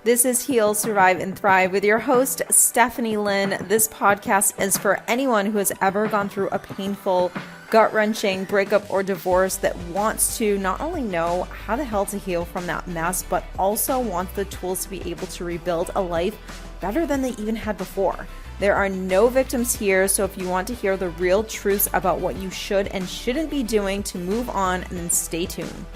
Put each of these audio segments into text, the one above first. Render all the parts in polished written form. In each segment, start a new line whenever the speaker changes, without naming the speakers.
This is Heal, Survive, and Thrive with your host, Stephanie Lynn. This podcast is for anyone who has ever gone through a painful, gut-wrenching breakup or divorce that wants to not only know how the hell to heal from that mess, but also wants the tools to be able to rebuild a life better than they even had before. There are no victims here, so if you want to hear the real truths about what you should and shouldn't be doing to move on, then stay tuned.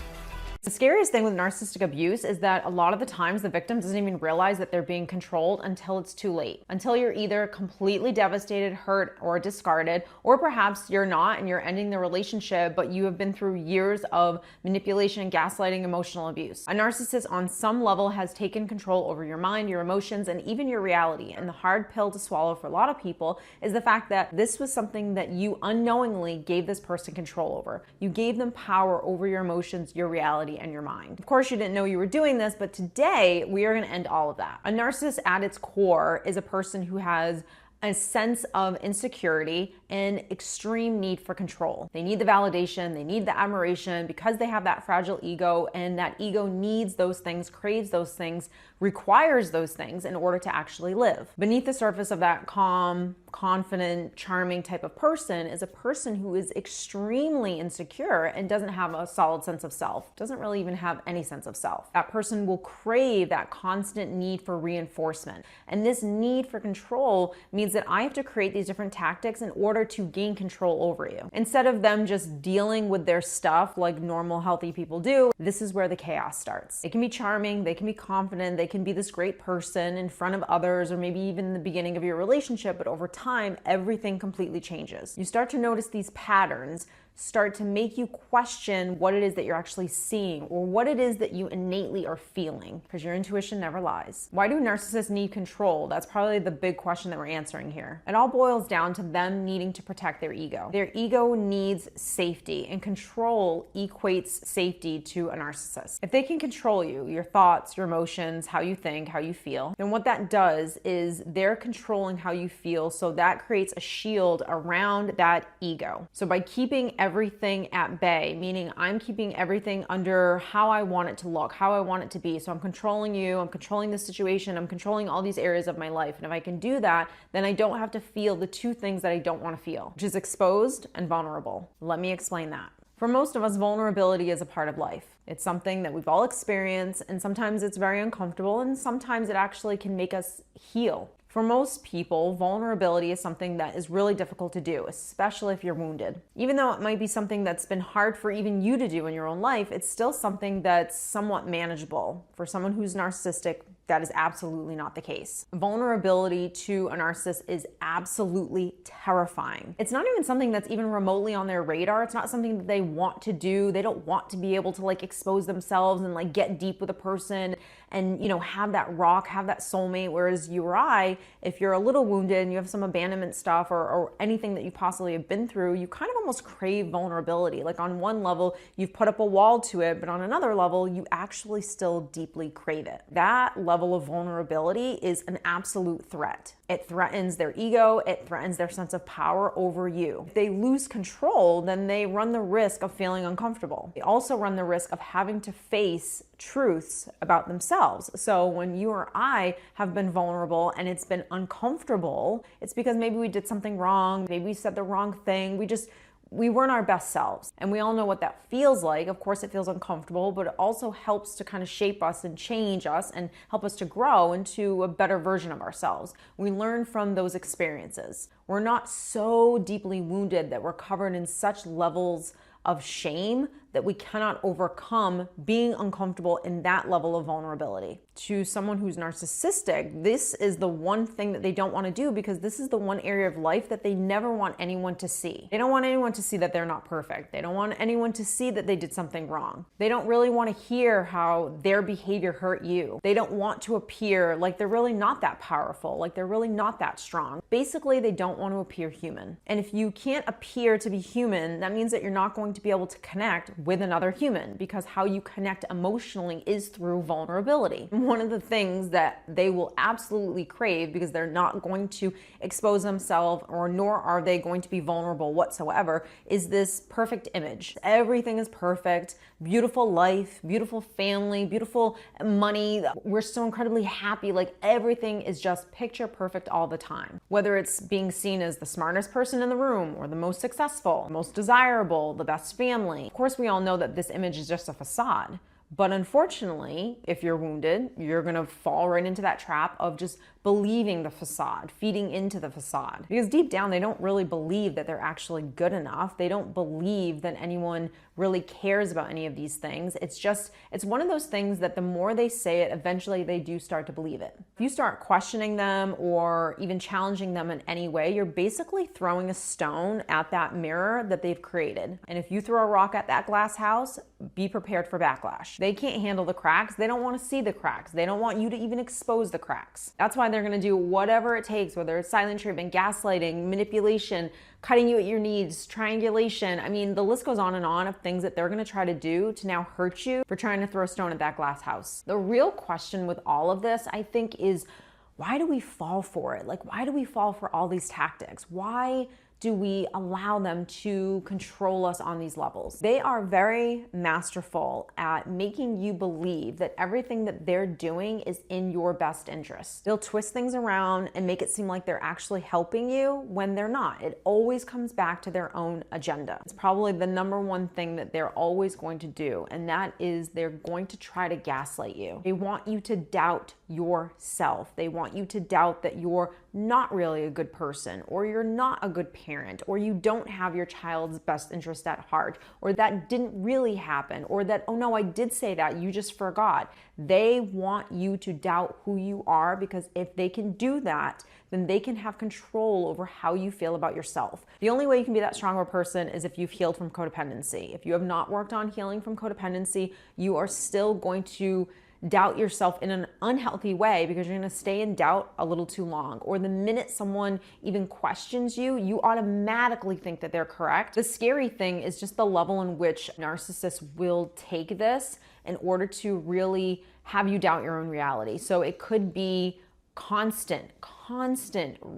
The scariest thing with narcissistic abuse is that a lot of the times the victim doesn't even realize that they're being controlled until it's too late. Until you're either completely devastated, hurt, or discarded, or perhaps you're not and you're ending the relationship, but you have been through years of manipulation, gaslighting, emotional abuse. A narcissist on some level has taken control over your mind, your emotions, and even your reality. And the hard pill to swallow for a lot of people is the fact that this was something that you unknowingly gave this person control over. You gave them power over your emotions, your reality, and your mind. Of course, you didn't know you were doing this, but today we are going to end all of that. A narcissist at its core is a person who has a sense of insecurity and extreme need for control. They need the validation, they need the admiration because they have that fragile ego, and that ego needs those things, craves those things, requires those things in order to actually live. Beneath the surface of that calm, confident, charming type of person is a person who is extremely insecure and doesn't have a solid sense of self, doesn't really even have any sense of self. That person will crave that constant need for reinforcement. And this need for control means that I have to create these different tactics in order to gain control over you. Instead of them just dealing with their stuff like normal, healthy people do, this is where the chaos starts. They can be charming, they can be confident, they can be this great person in front of others, or maybe even in the beginning of your relationship, but over time, everything completely changes. You start to notice these patterns start to make you question what it is that you're actually seeing or what it is that you innately are feeling, because your intuition never lies. Why do narcissists need control? That's probably the big question that we're answering here. It all boils down to them needing to protect their ego. Their ego needs safety, and control equates safety to a narcissist. If they can control you, your thoughts, your emotions, how you think, how you feel, then what that does is they're controlling how you feel, so that creates a shield around that ego. So by keeping everything at bay, meaning I'm keeping everything under how I want it to look, how I want it to be. So I'm controlling you, I'm controlling the situation, I'm controlling all these areas of my life. And if I can do that, then I don't have to feel the two things that I don't want to feel, which is exposed and vulnerable. Let me explain that. For most of us, vulnerability is a part of life. It's something that we've all experienced, and sometimes it's very uncomfortable, and sometimes it actually can make us heal. For most people, vulnerability is something that is really difficult to do, especially if you're wounded. Even though it might be something that's been hard for even you to do in your own life, it's still something that's somewhat manageable. For someone who's narcissistic, that is absolutely not the case. Vulnerability to a narcissist is absolutely terrifying. It's not even something that's even remotely on their radar. It's not something that they want to do. They don't want to be able to expose themselves and get deep with a person and, have that rock, have that soulmate. Whereas you or I, if you're a little wounded and you have some abandonment stuff or anything that you possibly have been through, you kind of almost crave vulnerability. On one level, you've put up a wall to it, but on another level, you actually still deeply crave it. That level of vulnerability is an absolute threat. It threatens their ego, it threatens their sense of power over you. If they lose control, then they run the risk of feeling uncomfortable. They also run the risk of having to face truths about themselves. So when you or I have been vulnerable and it's been uncomfortable, it's because maybe we did something wrong, maybe we said the wrong thing, we weren't our best selves. And we all know what that feels like. Of course, it feels uncomfortable, but it also helps to kind of shape us and change us and help us to grow into a better version of ourselves. We learn from those experiences. We're not so deeply wounded that we're covered in such levels of shame that we cannot overcome being uncomfortable in that level of vulnerability. To someone who's narcissistic, this is the one thing that they don't want to do, because this is the one area of life that they never want anyone to see. They don't want anyone to see that they're not perfect. They don't want anyone to see that they did something wrong. They don't really want to hear how their behavior hurt you. They don't want to appear like they're really not that powerful, like they're really not that strong. Basically, they don't want to appear human. And if you can't appear to be human, that means that you're not going to be able to connect with another human, because how you connect emotionally is through vulnerability. One of the things that they will absolutely crave, because they're not going to expose themselves, or nor are they going to be vulnerable whatsoever, is this perfect image. Everything is perfect. beautiful life, beautiful family, beautiful money. We're so incredibly happy. Like everything is just picture perfect all the time. Whether it's being seen as the smartest person in the room or the most successful, most desirable, the best family. Of course, we all know that this image is just a facade. But unfortunately, if you're wounded, you're gonna fall right into that trap of just believing the facade, feeding into the facade. Because deep down, they don't really believe that they're actually good enough. They don't believe that anyone really cares about any of these things. It's one of those things that the more they say it, eventually they do start to believe it. If you start questioning them or even challenging them in any way, you're basically throwing a stone at that mirror that they've created. And if you throw a rock at that glass house, be prepared for backlash. They can't handle the cracks. They don't want to see the cracks. They don't want you to even expose the cracks. That's why they're going to do whatever it takes, whether it's silent treatment, gaslighting, manipulation, cutting you at your needs, triangulation. I mean, the list goes on of things that they're going to try to do to now hurt you for trying to throw a stone at that glass house. The real question with all of this, I think, is why do we fall for it? Like, why do we fall for all these tactics? Why do we allow them to control us on these levels? They are very masterful at making you believe that everything that they're doing is in your best interest. They'll twist things around and make it seem like they're actually helping you when they're not. It always comes back to their own agenda. It's probably the number one thing that they're always going to do, and that is they're going to try to gaslight you. They want you to doubt yourself. They want you to doubt that you're not really a good person, or you're not a good parent, or you don't have your child's best interest at heart, or that didn't really happen, or that, oh no, I did say that, you just forgot. They want you to doubt who you are, because if they can do that, then they can have control over how you feel about yourself. The only way you can be that strong of a person is if you've healed from codependency. If you have not worked on healing from codependency, you are still going to doubt yourself in an unhealthy way, because you're going to stay in doubt a little too long. Or the minute someone even questions you, you automatically think that they're correct. The scary thing is just the level in which narcissists will take this in order to really have you doubt your own reality. So it could be constant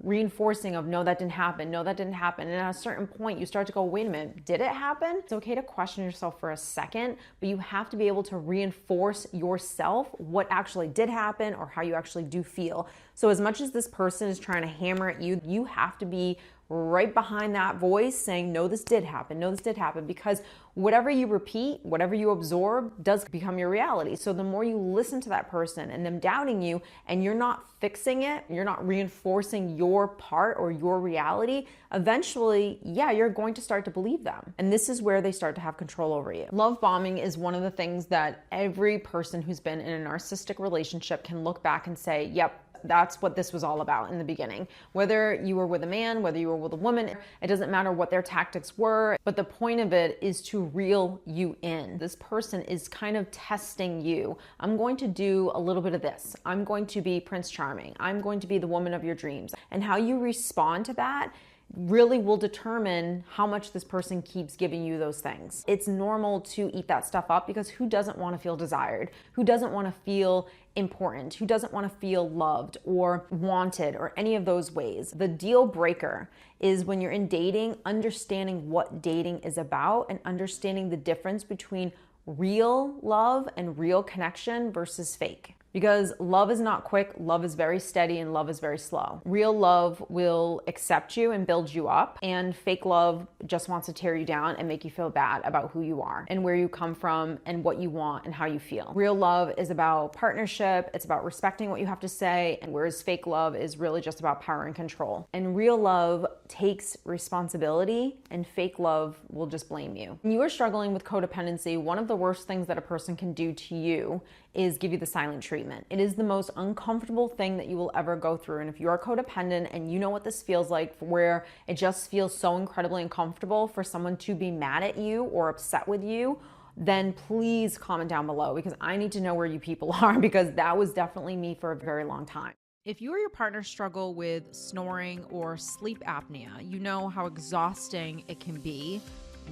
reinforcing of, no, that didn't happen. No, that didn't happen. And at a certain point, you start to go, wait a minute, did it happen? It's okay to question yourself for a second, but you have to be able to reinforce yourself what actually did happen or how you actually do feel. So as much as this person is trying to hammer at you, you have to be right behind that voice saying, no, this did happen. No, this did happen. Because whatever you repeat, whatever you absorb does become your reality. So the more you listen to that person and them doubting you, and you're not fixing it, you're not reinforcing your part or your reality, eventually, yeah, you're going to start to believe them. And this is where they start to have control over you. Love bombing is one of the things that every person who's been in a narcissistic relationship can look back and say, yep, that's what this was all about in the beginning. Whether you were with a man, whether you were with a woman, it doesn't matter what their tactics were, but the point of it is to reel you in. This person is kind of testing you. I'm going to do a little bit of this. I'm going to be Prince Charming. I'm going to be the woman of your dreams. And how you respond to that really will determine how much this person keeps giving you those things. It's normal to eat that stuff up, because who doesn't want to feel desired? Who doesn't want to feel important? Who doesn't want to feel loved or wanted or any of those ways? The deal breaker is when you're in dating, understanding what dating is about and understanding the difference between real love and real connection versus fake. Because love is not quick, love is very steady, and love is very slow. Real love will accept you and build you up, and fake love just wants to tear you down and make you feel bad about who you are and where you come from and what you want and how you feel. Real love is about partnership, it's about respecting what you have to say, and whereas fake love is really just about power and control. And real love takes responsibility, and fake love will just blame you. When you are struggling with codependency, one of the worst things that a person can do to you is give you the silent treatment. It is the most uncomfortable thing that you will ever go through. And if you are codependent and you know what this feels like, where it just feels so incredibly uncomfortable for someone to be mad at you or upset with you, then please comment down below, because I need to know where you people are, because that was definitely me for a very long time.
If you or your partner struggle with snoring or sleep apnea, you know how exhausting it can be,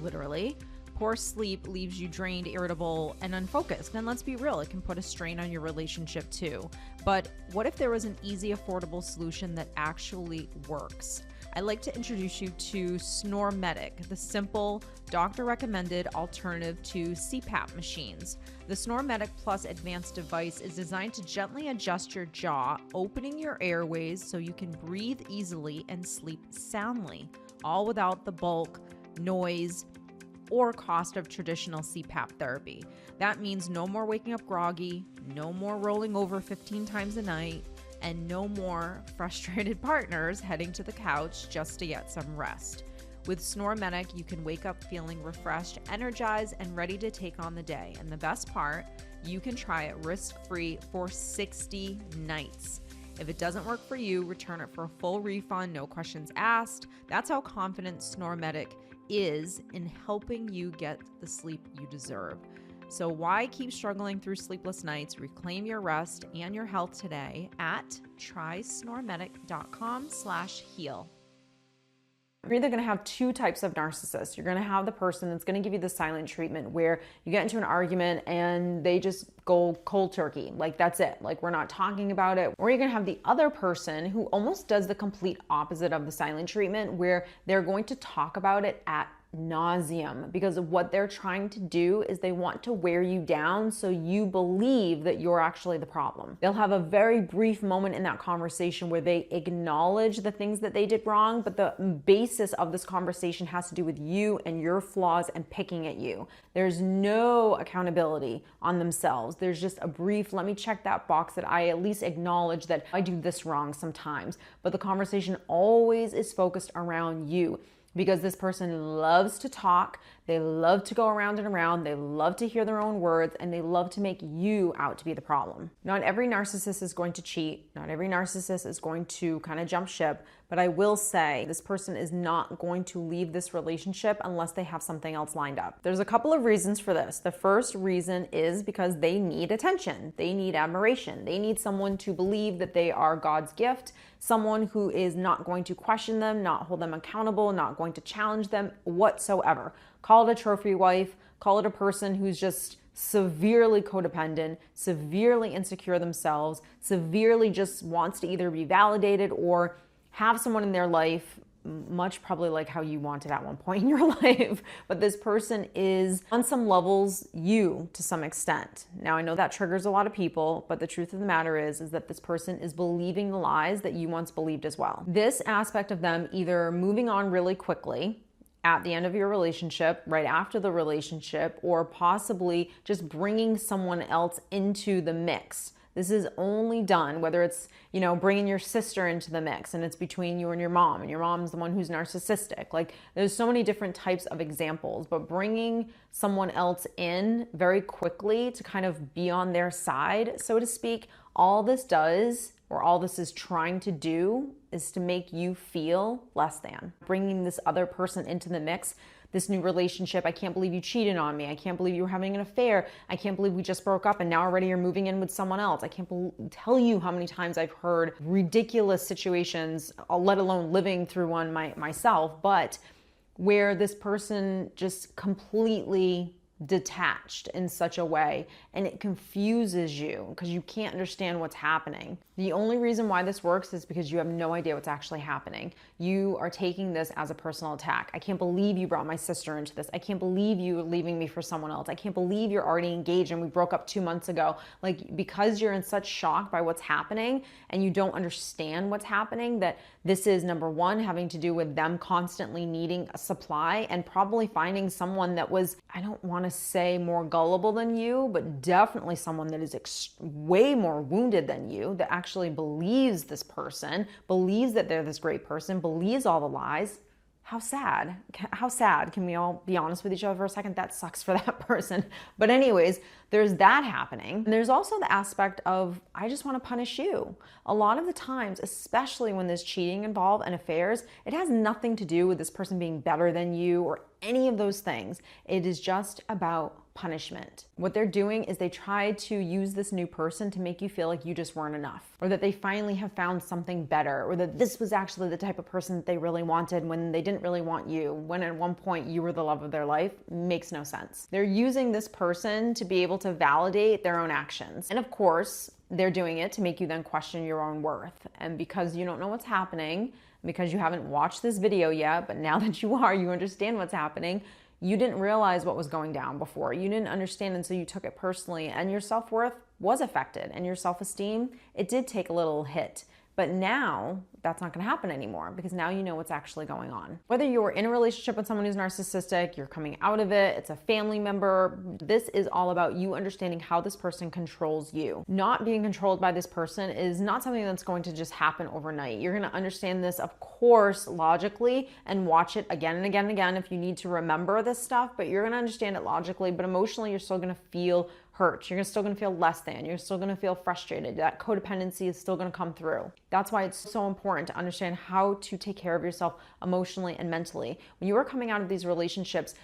literally. Poor sleep leaves you drained, irritable, and unfocused. And let's be real, it can put a strain on your relationship too. But what if there was an easy, affordable solution that actually works? I'd like to introduce you to SnoreMedic, the simple, doctor-recommended alternative to CPAP machines. The SnoreMedic Plus advanced device is designed to gently adjust your jaw, opening your airways so you can breathe easily and sleep soundly, all without the bulk, noise, or cost of traditional CPAP therapy. That means no more waking up groggy, no more rolling over 15 times a night, and no more frustrated partners heading to the couch just to get some rest. With SnoreMedic, you can wake up feeling refreshed, energized, and ready to take on the day. And the best part, you can try it risk-free for 60 nights. If it doesn't work for you, return it for a full refund, no questions asked. That's how confident SnoreMedic is in helping you get the sleep you deserve. So why keep struggling through sleepless nights? Reclaim your rest and your health today at trysnoremedic.com/heal.
You're either going to have two types of narcissists. You're going to have the person that's going to give you the silent treatment where you get into an argument and they just go cold turkey. Like, that's it. Like, we're not talking about it. Or you're going to have the other person who almost does the complete opposite of the silent treatment, where they're going to talk about it at nauseum, because what they're trying to do is they want to wear you down so you believe that you're actually the problem. They'll have a very brief moment in that conversation where they acknowledge the things that they did wrong, but the basis of this conversation has to do with you and your flaws and picking at you. There's no accountability on themselves. There's just a brief, let me check that box that I at least acknowledge that I do this wrong sometimes. But the conversation always is focused around you, because this person loves to talk, they love to go around and around, they love to hear their own words, and they love to make you out to be the problem. Not every narcissist is going to cheat, not every narcissist is going to kind of jump ship, but I will say this person is not going to leave this relationship unless they have something else lined up. There's a couple of reasons for this. The first reason is because they need attention, they need admiration, they need someone to believe that they are God's gift, someone who is not going to question them, not hold them accountable, not going to challenge them whatsoever. Call it a trophy wife, call it a person who's just severely codependent, severely insecure themselves, severely just wants to either be validated or have someone in their life, much probably like how you wanted at one point in your life. But this person is on some levels you to some extent. Now, I know that triggers a lot of people, but the truth of the matter is that this person is believing the lies that you once believed as well. This aspect of them either moving on really quickly at the end of your relationship, right after the relationship, or possibly just bringing someone else into the mix. This is only done, whether it's, bringing your sister into the mix and it's between you and your mom, and your mom's the one who's narcissistic. Like, there's so many different types of examples, but bringing someone else in very quickly to kind of be on their side, so to speak, all this does, or all this is trying to do, is to make you feel less than. Bringing this other person into the mix, this new relationship, I can't believe you cheated on me. I can't believe you were having an affair. I can't believe we just broke up and now already you're moving in with someone else. I can't tell you how many times I've heard ridiculous situations, let alone living through one myself, but where this person just completely detached in such a way, and it confuses you because you can't understand what's happening. The only reason why this works is because you have no idea what's actually happening. You are taking this as a personal attack. I can't believe you brought my sister into this. I can't believe you are leaving me for someone else. I can't believe you're already engaged and we broke up 2 months ago. Like, because you're in such shock by what's happening and you don't understand what's happening, that this is, number one, having to do with them constantly needing a supply and probably finding someone that was, I don't want to say more gullible than you, but definitely someone that is way more wounded than you, that actually believes this person, believes that they're this great person, believes all the lies. How sad. How sad. Can we all be honest with each other for a second? That sucks for that person. But anyways, there's that happening. And there's also the aspect of, I just want to punish you. A lot of the times, especially when there's cheating involved and affairs, it has nothing to do with this person being better than you or any of those things. It is just about punishment. What they're doing is they try to use this new person to make you feel like you just weren't enough, or that they finally have found something better, or that this was actually the type of person that they really wanted when they didn't really want you, when at one point you were the love of their life. Makes no sense. They're using this person to be able to validate their own actions. And of course, they're doing it to make you then question your own worth. And because you don't know what's happening, because you haven't watched this video yet, but now that you are, you understand what's happening. You didn't realize what was going down before. You didn't understand, and so you took it personally, and your self-worth was affected, and your self-esteem, it did take a little hit. But now that's not going to happen anymore, because now you know what's actually going on. Whether you're in a relationship with someone who's narcissistic, you're coming out of it, it's a family member, this is all about you understanding how this person controls you. Not being controlled by this person is not something that's going to just happen overnight. You're going to understand this, of course, logically, and watch it again and again and again if you need to remember this stuff, but you're going to understand it logically, but emotionally you're still going to feel hurt. You're still going to feel less than. You're still going to feel frustrated. That codependency is still going to come through. That's why it's so important to understand how to take care of yourself emotionally and mentally. When you are coming out of these relationships,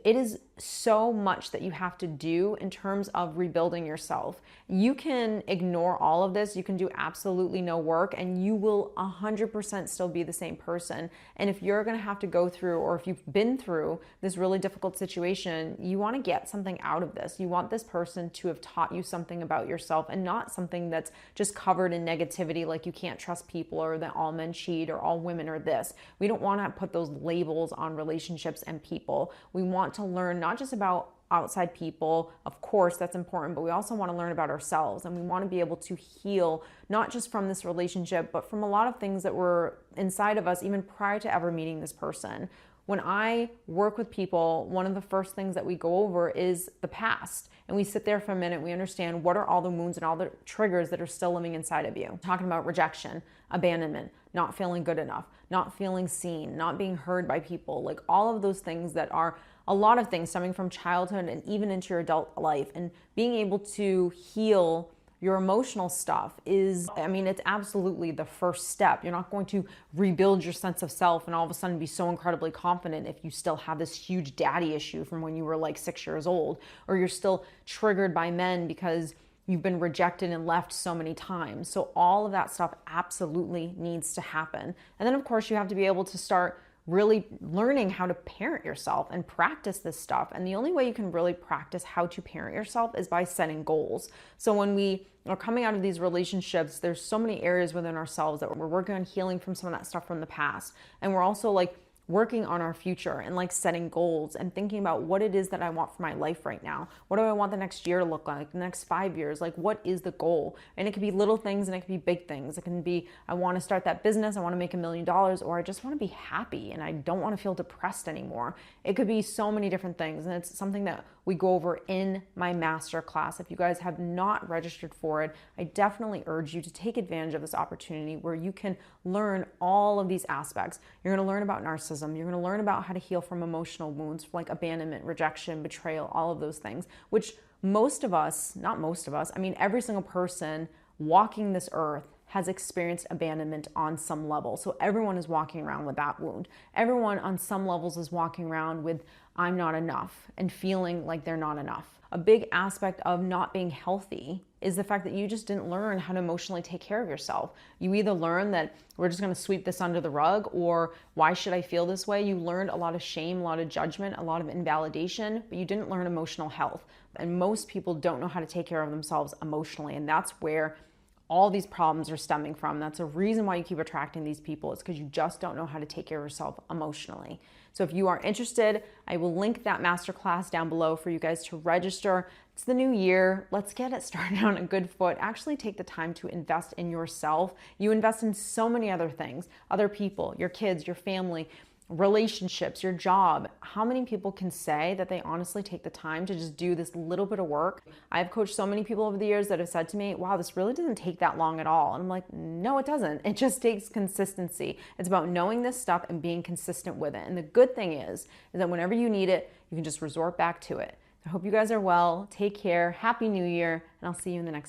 it is so much that you have to do in terms of rebuilding yourself. You can ignore all of this. You can do absolutely no work, and you will 100% still be the same person. And if you're going to have to go through, or if you've been through this really difficult situation, you want to get something out of this. You want this person to have taught you something about yourself, and not something that's just covered in negativity, like you can't trust people, or that all men cheat, or all women are this. We don't want to put those labels on relationships and people. We want to learn not just about outside people, of course that's important, but we also want to learn about ourselves, and we want to be able to heal not just from this relationship, but from a lot of things that were inside of us even prior to ever meeting this person. When I work with people, one of the first things that we go over is the past. And we sit there for a minute, we understand what are all the wounds and all the triggers that are still living inside of you. Talking about rejection, abandonment, not feeling good enough, not feeling seen, not being heard by people, like all of those things that are a lot of things stemming from childhood and even into your adult life. And being able to heal your emotional stuff is, it's absolutely the first step. You're not going to rebuild your sense of self and all of a sudden be so incredibly confident if you still have this huge daddy issue from when you were like 6 years old, or you're still triggered by men because you've been rejected and left so many times. So all of that stuff absolutely needs to happen. And then of course you have to be able to start really learning how to parent yourself and practice this stuff. And the only way you can really practice how to parent yourself is by setting goals. So when we are coming out of these relationships, there's so many areas within ourselves that we're working on healing from some of that stuff from the past. And we're also like working on our future and like setting goals and thinking about what it is that I want for my life right now. What do I want the next year to look like, the next 5 years? Like, what is the goal? And it could be little things and it could be big things. It can be, I want to start that business, I want to make $1 million, or I just want to be happy and I don't want to feel depressed anymore. It could be so many different things. And it's something that we go over in my masterclass. If you guys have not registered for it, I definitely urge you to take advantage of this opportunity where you can learn all of these aspects. You're going to learn about narcissism. You're going to learn about how to heal from emotional wounds like abandonment, rejection, betrayal, all of those things, which most of us, not most of us, every single person walking this earth has experienced abandonment on some level. So everyone is walking around with that wound. Everyone on some levels is walking around with I'm not enough and feeling like they're not enough. A big aspect of not being healthy is the fact that you just didn't learn how to emotionally take care of yourself. You either learn that we're just going to sweep this under the rug, or why should I feel this way? You learned a lot of shame, a lot of judgment, a lot of invalidation, but you didn't learn emotional health. And most people don't know how to take care of themselves emotionally. And that's where all these problems are stemming from. That's a reason why you keep attracting these people. It's because you just don't know how to take care of yourself emotionally. So if you are interested, I will link that masterclass down below for you guys to register. It's the new year. Let's get it started on a good foot. Actually take the time to invest in yourself. You invest in so many other things, other people, your kids, your family, relationships, your job. How many people can say that they honestly take the time to just do this little bit of work? I've coached so many people over the years that have said to me, wow, this really doesn't take that long at all. And I'm like, no, it doesn't. It just takes consistency. It's about knowing this stuff and being consistent with it. And the good thing is that whenever you need it, you can just resort back to it. I hope you guys are well. Take care. Happy New Year. And I'll see you in the next